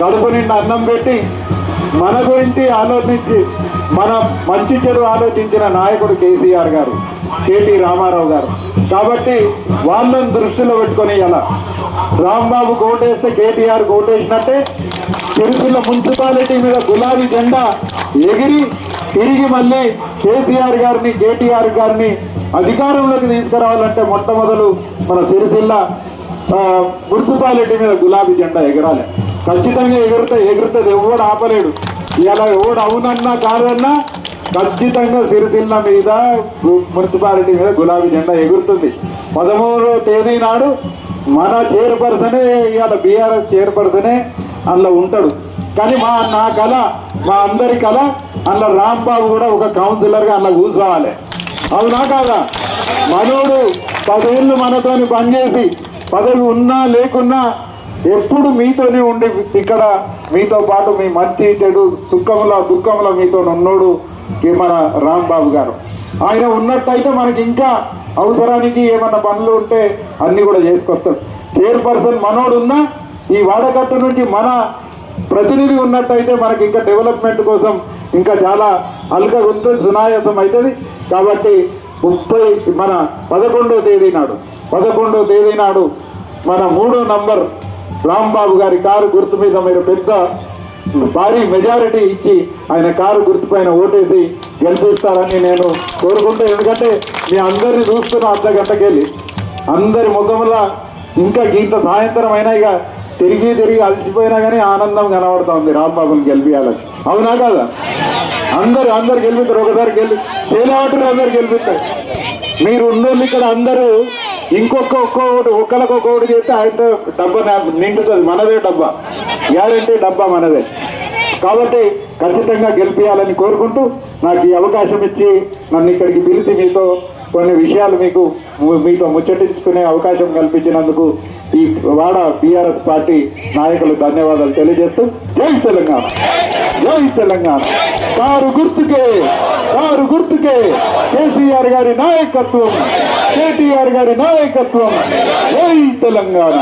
కడుపు నిండా అన్నం పెట్టి మన గురించి ఆలోచించి మన మంచి చెడు ఆలోచించిన నాయకుడు కేసీఆర్ గారు, కేటీ రామారావు గారు. కాబట్టి వాళ్ళని దృష్టిలో పెట్టుకొని ఇలా రాంబాబు కోటేస్తే కేటీఆర్ కోటేసినట్టే సిరిసిల్ల మున్సిపాలిటీ మీద గులాబీ జెండా ఎగిరి తిరిగి మళ్ళీ కేసీఆర్ గారిని కేటీఆర్ గారిని అధికారంలోకి తీసుకురావాలంటే మొట్టమొదలు మన సిరిసిల్ల మున్సిపాలిటీ మీద గులాబీ జెండా ఎగరాలి. ఖచ్చితంగా ఎగురుతుంది, ఎవడు ఆపలేడు. ఇలా ఎవడు అవునన్నా కాదన్నా ఖచ్చితంగా సిరిసిల్ల మీద మున్సిపాలిటీ మీద గులాబీ జెండా ఎగురుతుంది. 13వ తేదీ నాడు మన చైర్పర్సనే, ఇవాళ బీఆర్ఎస్ చైర్పర్సనే అందులో ఉంటాడు. కానీ నా కళ, మా అందరి కళ అందులో రాంబాబు కూడా ఒక కౌన్సిలర్గా అందులో కూర్చోవాలి. అవునా కాదా? మనోడు 10 ఏళ్ళు మనతోని పనిచేసి పదవి ఉన్నా లేకున్నా ఎప్పుడు మీతోనే ఉండి ఇక్కడ మీతో పాటు మీ మంచి చెడు సుఖంలో దుఃఖంలో మీతో ఉన్నోడు మన రాంబాబు గారు. ఆయన ఉన్నట్టయితే మనకి ఇంకా అవసరానికి ఏమన్నా పనులు ఉంటే అన్ని కూడా చేసుకొస్తాడు. చైర్పర్సన్ మనోడు ఉన్నా ఈ వాడకట్టు నుంచి మన ప్రతినిధి ఉన్నట్టయితే మనకి ఇంకా డెవలప్మెంట్ కోసం ఇంకా చాలా అల్కగా ఉంటుంది, సునాయాసం అవుతుంది. కాబట్టి మన 11వ తేదీ నాడు మన 3వ నంబర్ రాంబాబు గారి కారు గుర్తు మీద మీరు పెద్ద భారీ మెజారిటీ ఇచ్చి ఆయన కారు గుర్తు పైన ఓటేసి గెలిపిస్తారని నేను కోరుకుంటూ, ఎందుకంటే మీ అందరినీ చూస్తున్న అర్ధ గంటకెళ్ళి అందరి ముఖంలో ఇంకా ఇంత సాయంత్రం అయినా ఇక తిరిగి అలసిపోయినా కానీ ఆనందం కనబడుతూ ఉంది రాంబాబుని గెలిపియాలని. అవునా కాదా? అందరు గెలిపిస్తారు. ఒకసారి తేలివాటలు అందరు గెలిపిస్తారు. మీరు ఉన్నోళ్ళు ఇక్కడ అందరూ ఒక్కరికొకటి చేస్తే ఆయనతో డబ్బా నిండుతుంది. మనదే డబ్బా, గ్యారంటీ డబ్బా మనదే. కాబట్టి ఖచ్చితంగా గెలిపియాలని కోరుకుంటూ నాకు ఈ అవకాశం ఇచ్చి నన్ను ఇక్కడికి పిలిచి మీతో కొన్ని విషయాలు మీతో ముచ్చటించుకునే అవకాశం కల్పించినందుకు ఈ వాడ టీఆర్ఎస్ పార్టీ నాయకులు ధన్యవాదాలు తెలియజేస్తూ జై తెలంగాణ, జై తెలంగాణ. కారు గుర్తుకే కేసీఆర్ గారి నాయకత్వం, కేటీఆర్ గారి నాయకత్వం. జై తెలంగాణ.